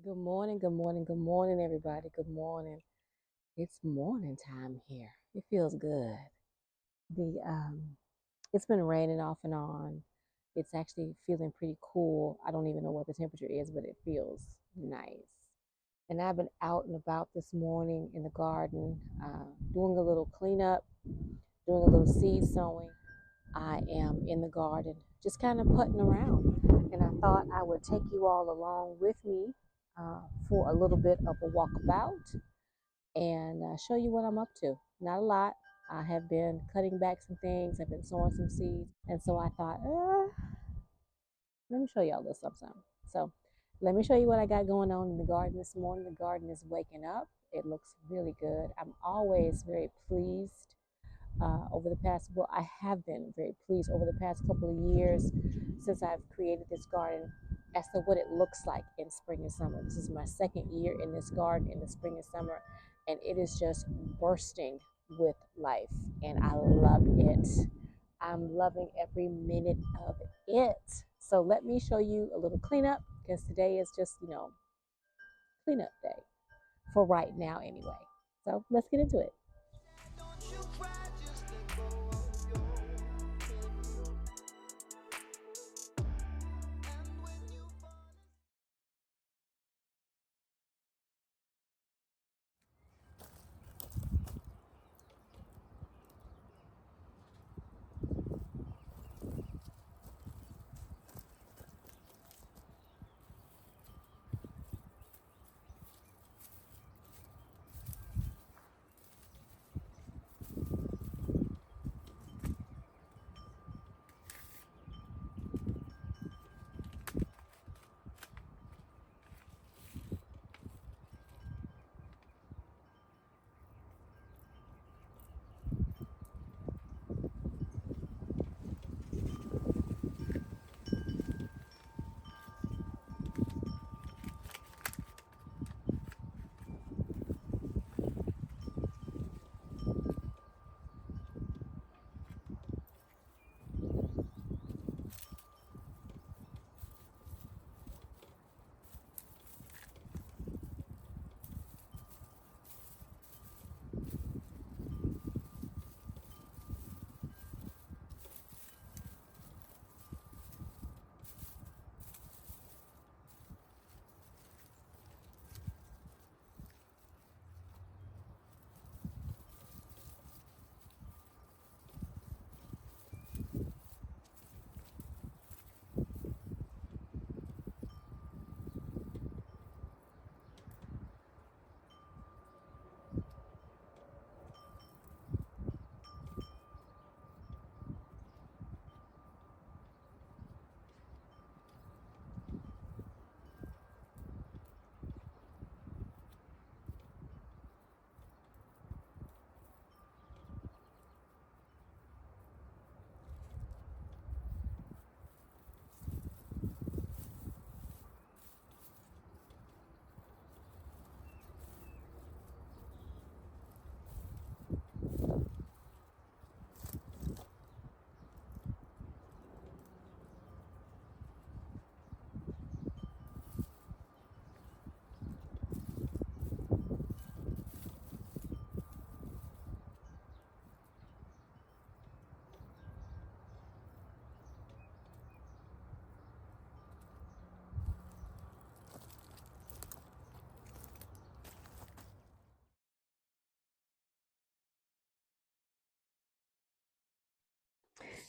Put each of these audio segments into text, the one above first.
Good morning, good morning, good morning, everybody. Good morning. It's morning time here. It feels good. The it's been raining off and on. It's actually feeling pretty cool. I don't even know what the temperature is, but it feels nice. And I've been out and about this morning in the garden, doing a little cleanup, doing a little seed sowing. I am in the garden, just kind of putting around. And I thought I would take you all along with me for a little bit of a walkabout and show you what I'm up to. Not a lot. I have been cutting back some things. I've been sowing some seeds, and so I thought, let me show y'all a little something. So, let me show you what I got going on in the garden this morning. The garden is waking up. It looks really good. I'm always very pleased over the past, well, I have been very pleased over the past couple of years since I've created this garden as to what it looks like in spring and summer. This is my second year in this garden in the spring and summer, and it is just bursting with life, and I love it. I'm loving every minute of it. So let me show you a little cleanup because today is just, cleanup day for right now anyway. So let's get into it.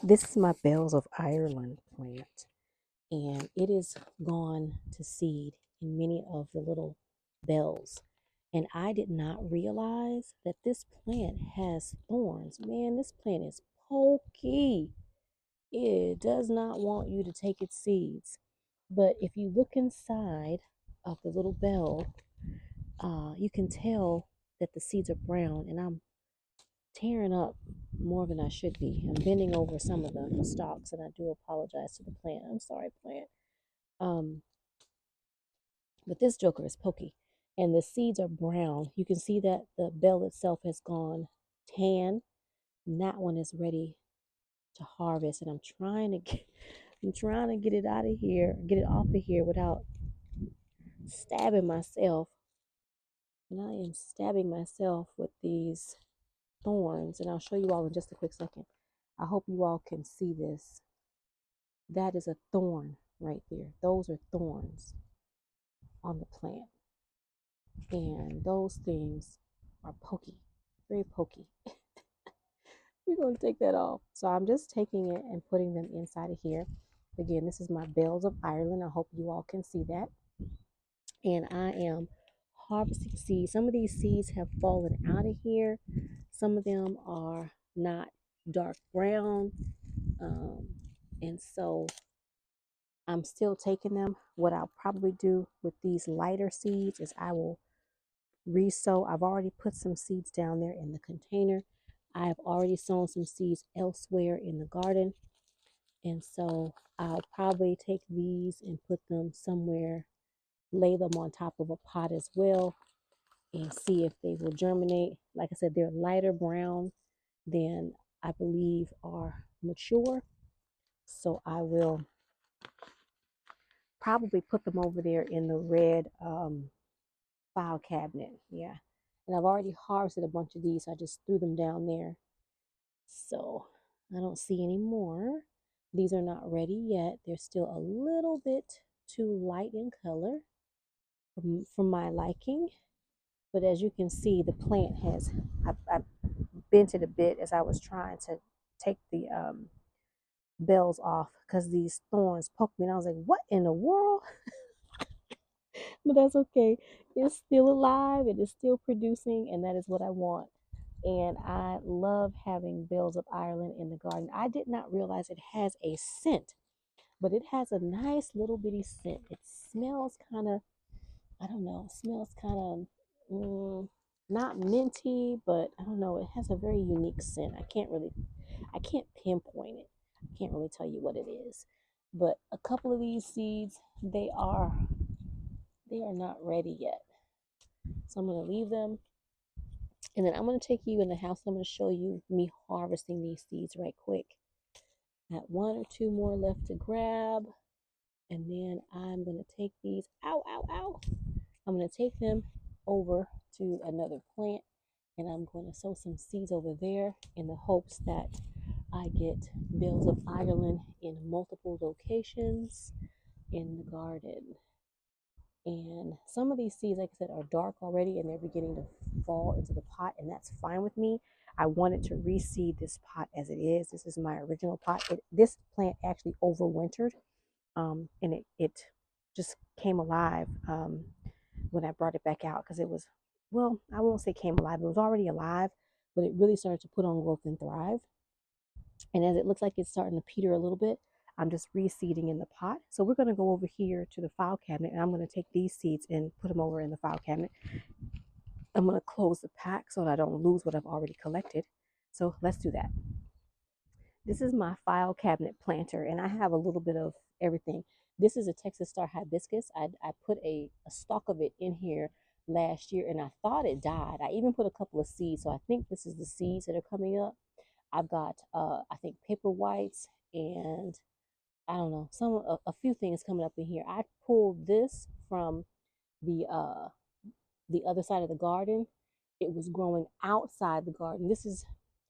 This is my Bells of Ireland plant, and it is gone to seed in many of the little bells. And I did not realize that this plant has thorns. Man, this plant is pokey. It does not want you to take its seeds. But if you look inside of the little bell, you can tell that the seeds are brown, and I'm tearing up more than I should be. I'm bending over some of the stalks, and I do apologize to the plant. I'm sorry, plant. Um, but this joker is pokey, and the seeds are brown. You can see that the bell itself has gone tan, and that one is ready to harvest. And I'm trying to get it out of here, get it off of here without stabbing myself, and I am stabbing myself with these thorns, and I'll show you all in just a quick second. I hope you all can see this. That is a thorn right there. Those are thorns on the plant, and those things are pokey, very pokey. We're going to take that off. So I'm just taking it and putting them inside of here. Again, this is my bells of Ireland. I hope you all can see that. And I am harvesting seeds. Some of these seeds have fallen out of here. Some of them are not dark brown. And so I'm still taking them. What I'll probably do with these lighter seeds is I will resow. I've already put some seeds down there in the container. I have already sown some seeds elsewhere in the garden. And so I'll probably take these and put them somewhere, lay them on top of a pot as well, and see if they will germinate. Like I said, they're lighter brown than I believe are mature. So I will probably put them over there in the red file cabinet. Yeah. And I've already harvested a bunch of these. So I just threw them down there. So I don't see any more. These are not ready yet. They're still a little bit too light in color for my liking. But as you can see, the plant has, I bent it a bit as I was trying to take the bells off because these thorns poked me. And I was like, what in the world? But that's okay. It's still alive. It is still producing. And that is what I want. And I love having bells of Ireland in the garden. I did not realize it has a scent, but it has a nice little bitty scent. It smells kind of, I don't know, it smells kind of not minty, but I don't know. It has a very unique scent. I can't pinpoint it. I can't really tell you what it is. But a couple of these seeds, they are not ready yet. So I'm going to leave them. And then I'm going to take you in the house. I'm going to show you me harvesting these seeds right quick. I got one or two more left to grab. And then I'm going to take these, ow, ow, ow. I'm going to take them over to another plant. And I'm going to sow some seeds over there in the hopes that I get bells of Ireland in multiple locations in the garden. And some of these seeds, like I said, are dark already and they're beginning to fall into the pot, and that's fine with me. I wanted to reseed this pot as it is. This is my original pot. This plant actually overwintered, and it just came alive when I brought it back out because it was, well, I won't say came alive. It was already alive, but it really started to put on growth and thrive. And as it looks like it's starting to peter a little bit, I'm just reseeding in the pot. So we're going to go over here to the file cabinet, and I'm going to take these seeds and put them over in the file cabinet. I'm going to close the pack so that I don't lose what I've already collected. So let's do that. This is my file cabinet planter, and I have a little bit of everything. This is a Texas Star hibiscus. I put a stalk of it in here last year, and I thought it died. I even put a couple of seeds, so I think this is the seeds that are coming up. I've got, I think, paper whites and I don't know, a few things coming up in here. I pulled this from the other side of the garden. It was growing outside the garden. This is,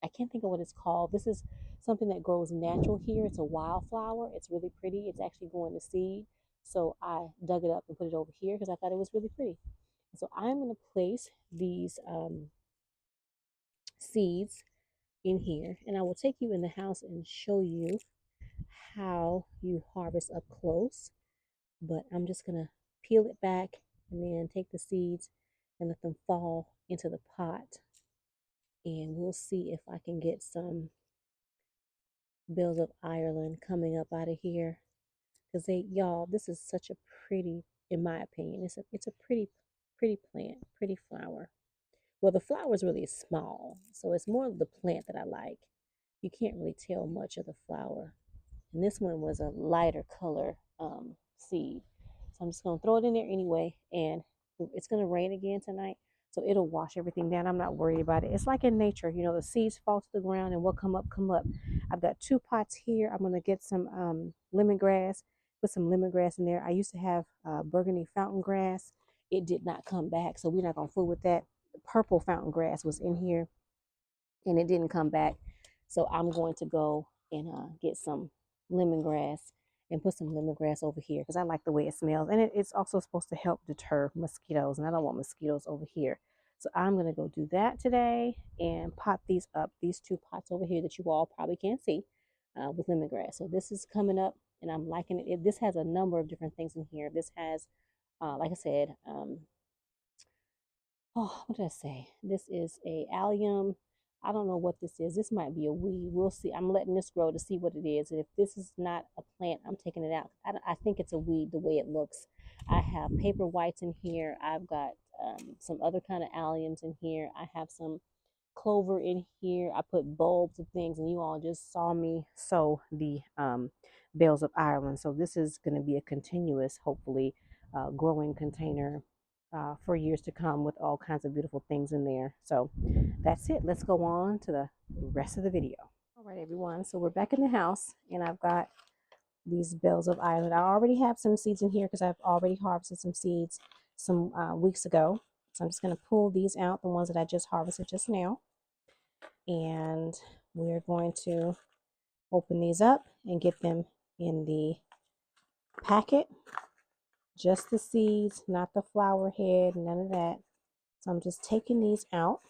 I can't think of what it's called. This is something that grows natural here. It's a wildflower. It's really pretty. It's actually going to seed. So I dug it up and put it over here because I thought it was really pretty. So I'm going to place these seeds in here, and I will take you in the house and show you how you harvest up close. But I'm just gonna peel it back and then take the seeds and let them fall into the pot, and we'll see if I can get some bells of Ireland coming up out of here, because y'all, this is such a pretty, in my opinion, it's a pretty plant, pretty flower. Well, the flower is really small, so it's more of the plant that I like. You can't really tell much of the flower. And this one was a lighter color seed. So I'm just going to throw it in there anyway. And it's going to rain again tonight, so it'll wash everything down. I'm not worried about it. It's like in nature, you know, the seeds fall to the ground and what come up, come up. I've got two pots here. I'm going to get some lemongrass put some lemongrass in there. I used to have burgundy fountain grass. It did not come back, so we're not gonna fool with that. The purple fountain grass was in here and it didn't come back. So I'm going to go and get some lemongrass and put some lemongrass over here because I like the way it smells. And it's also supposed to help deter mosquitoes, and I don't want mosquitoes over here. So I'm going to go do that today and pot these up, these two pots over here that you all probably can't see with lemongrass. So this is coming up and I'm liking it. This has a number of different things in here. This has, like I said, oh, what did I say? This is a allium. I don't know what this is. This might be a weed. We'll see. I'm letting this grow to see what it is. And if this is not a plant, I'm taking it out. I think it's a weed the way it looks. I have paper whites in here. I've got some other kind of alliums in here. I have some clover in here. I put bulbs of things, and you all just saw me sow the bells of Ireland. So this is going to be a continuous, hopefully, growing container for years to come with all kinds of beautiful things in there. So that's it. Let's go on to the rest of the video. All right, everyone. So we're back in the house, and I've got these bells of Ireland. I already have some seeds in here because I've already harvested some seeds some weeks ago. So I'm just going to pull these out, the ones that I just harvested just now. And we're going to open these up and get them in the packet. Just the seeds, not the flower head, none of that. So I'm just taking these out.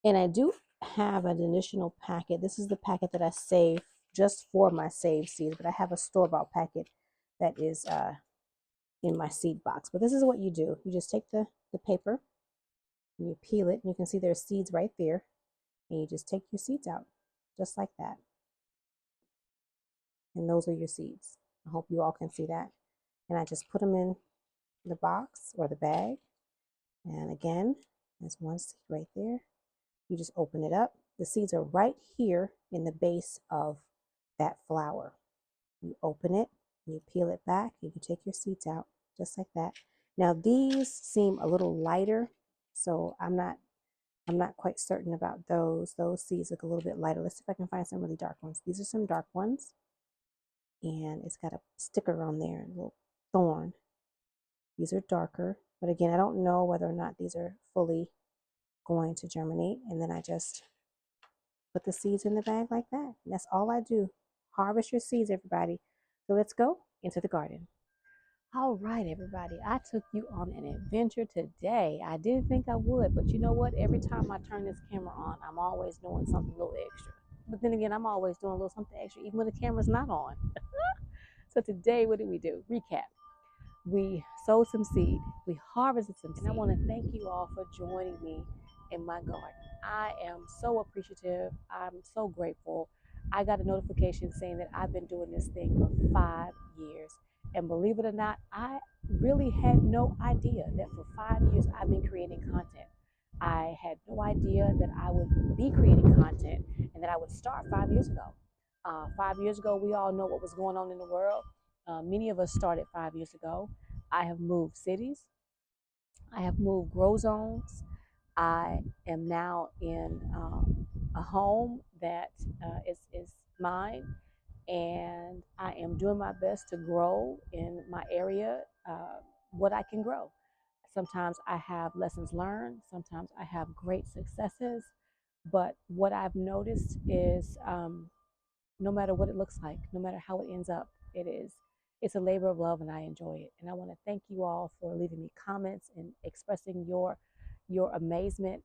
And I do have an additional packet. This is the packet that I save just for my saved seeds, but I have a store-bought packet that is in my seed box. But this is what you do. You just take the paper and you peel it, and you can see there's seeds right there. And you just take your seeds out, just like that. And those are your seeds. I hope you all can see that. And I just put them in the box or the bag. And again, there's one seed right there. You just open it up. The seeds are right here in the base of that flower. You open it, you peel it back, you can take your seeds out just like that. Now these seem a little lighter, so I'm not quite certain about those. Those seeds look a little bit lighter. Let's see if I can find some really dark ones. These are some dark ones. And it's got a sticker on there, a little thorn. These are darker, but again, I don't know whether or not these are fully going to germinate. And then I just put the seeds in the bag like that. And that's all I do. Harvest your seeds, everybody. So let's go into the garden. All right, everybody. I took you on an adventure today. I didn't think I would, but you know what? Every time I turn this camera on, I'm always doing something a little extra. But then again, I'm always doing a little something extra, even when the camera's not on. So today, what did we do? Recap. We sowed some seed. We harvested some seed. And I want to thank you all for joining me in my garden. I am so appreciative. I'm so grateful. I got a notification saying that I've been doing this thing for 5 years. And believe it or not, I really had no idea that for 5 years I've been creating content. I had no idea that I would be creating content and that I would start 5 years ago. 5 years ago, we all know what was going on in the world. Many of us started 5 years ago. I have moved cities. I have moved grow zones. I am now in a home that is mine, and I am doing my best to grow in my area what I can grow. Sometimes I have lessons learned. Sometimes I have great successes. But what I've noticed is no matter what it looks like, no matter how it ends up, it's a labor of love and I enjoy it. And I want to thank you all for leaving me comments and expressing your amazement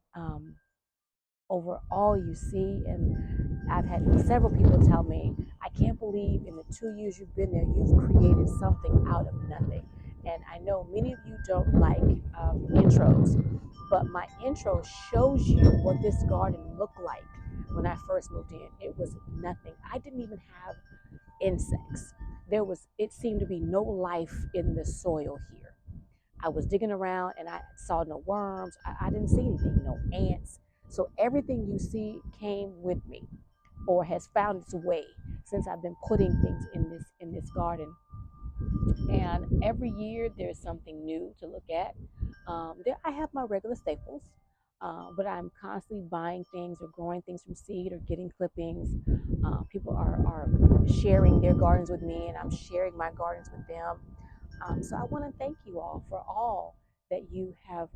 over all you see. And I've had several people tell me, I can't believe in the 2 years you've been there, you've created something out of nothing. And I know many of you don't like intros, but my intro shows you what this garden looked like when I first moved in. It was nothing. I didn't even have insects. It seemed to be no life in the soil here. I was digging around and I saw no worms. I didn't see anything, no ants. So everything you see came with me or has found its way since I've been putting things in this garden. And every year there's something new to look at. I have my regular staples. but I'm constantly buying things or growing things from seed or getting clippings. People are sharing their gardens with me, and I'm sharing my gardens with them. So I want to thank you all for all that you have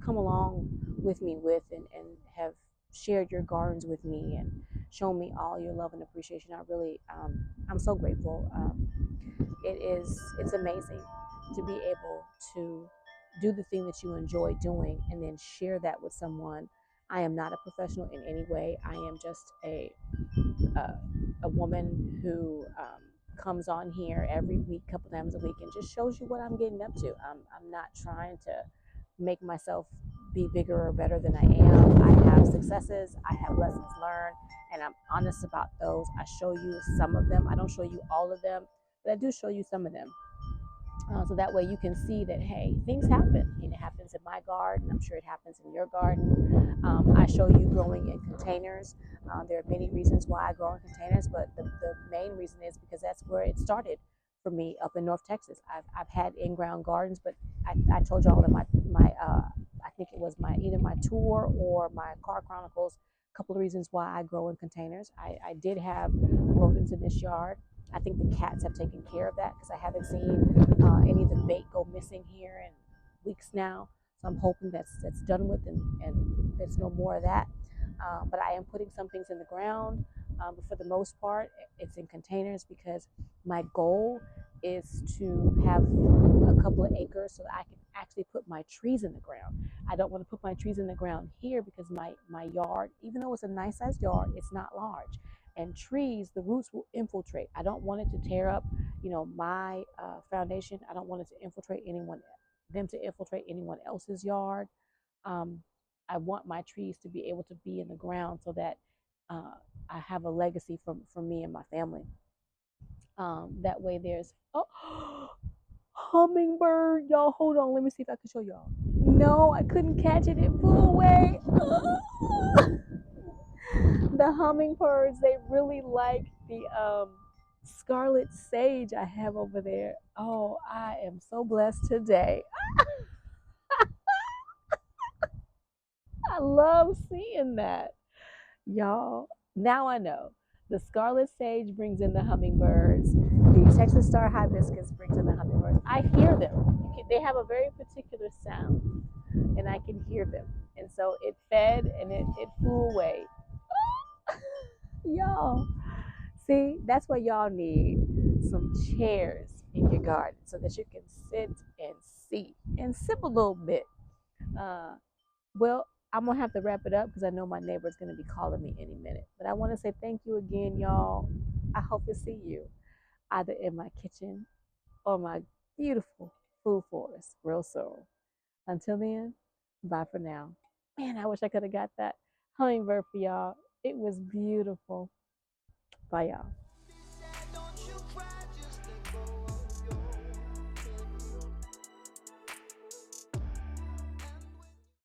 come along with me with, and have shared your gardens with me and shown me all your love and appreciation. I really, I'm so grateful. It's amazing to be able to do the thing that you enjoy doing and then share that with someone. I am not a professional in any way. I am just uh, a woman who comes on here every week, couple times a week, and just shows you what I'm getting up to. I'm not trying to make myself be bigger or better than I am. I have successes, I have lessons learned, and I'm honest about those. I show you some of them. I don't show you all of them, but I do show you some of them. So that way you can see that, hey, things happen, and it happens in my garden. I'm sure it happens in your garden. I show you growing in containers. There are many reasons why I grow in containers, but the main reason is because that's where it started for me up in North Texas. I've had in-ground gardens, but I told y'all in my I think it was my either my tour or my car chronicles, a couple of reasons why I grow in containers. I did have rodents in this yard. I think the cats have taken care of that because I haven't seen any of the bait go missing here in weeks now. So I'm hoping that's done with, and there's no more of that. But I am putting some things in the ground. But for the most part, it's in containers because my goal is to have a couple of acres so that I can actually put my trees in the ground. I don't want to put my trees in the ground here because my yard, even though it's a nice sized yard, it's not large. And trees, the roots will infiltrate. I don't want it to tear up, my foundation. I don't want it to infiltrate anyone else's yard. Um, I want my trees to be able to be in the ground so that uh, I have a legacy from me and my family. That way, there's hummingbird, y'all. Hold on, let me see if I can show y'all. No, I couldn't catch it. It flew away. The hummingbirds, they really like the scarlet sage I have over there. Oh, I am so blessed today. I love seeing that, y'all. Now I know. The scarlet sage brings in the hummingbirds. The Texas star hibiscus brings in the hummingbirds. I hear them. They have a very particular sound, and I can hear them. And so it fed and it flew away. Y'all, see, that's why y'all need some chairs in your garden so that you can sit and see and sip a little bit. Uh, well, I'm gonna have to wrap it up because I know my neighbor's gonna be calling me any minute. But I want to say thank you again, y'all. I hope to see you either in my kitchen or my beautiful food forest real soon. Until then, bye for now. Man, I wish I could have got that hummingbird for y'all. It was beautiful. Bye, y'all.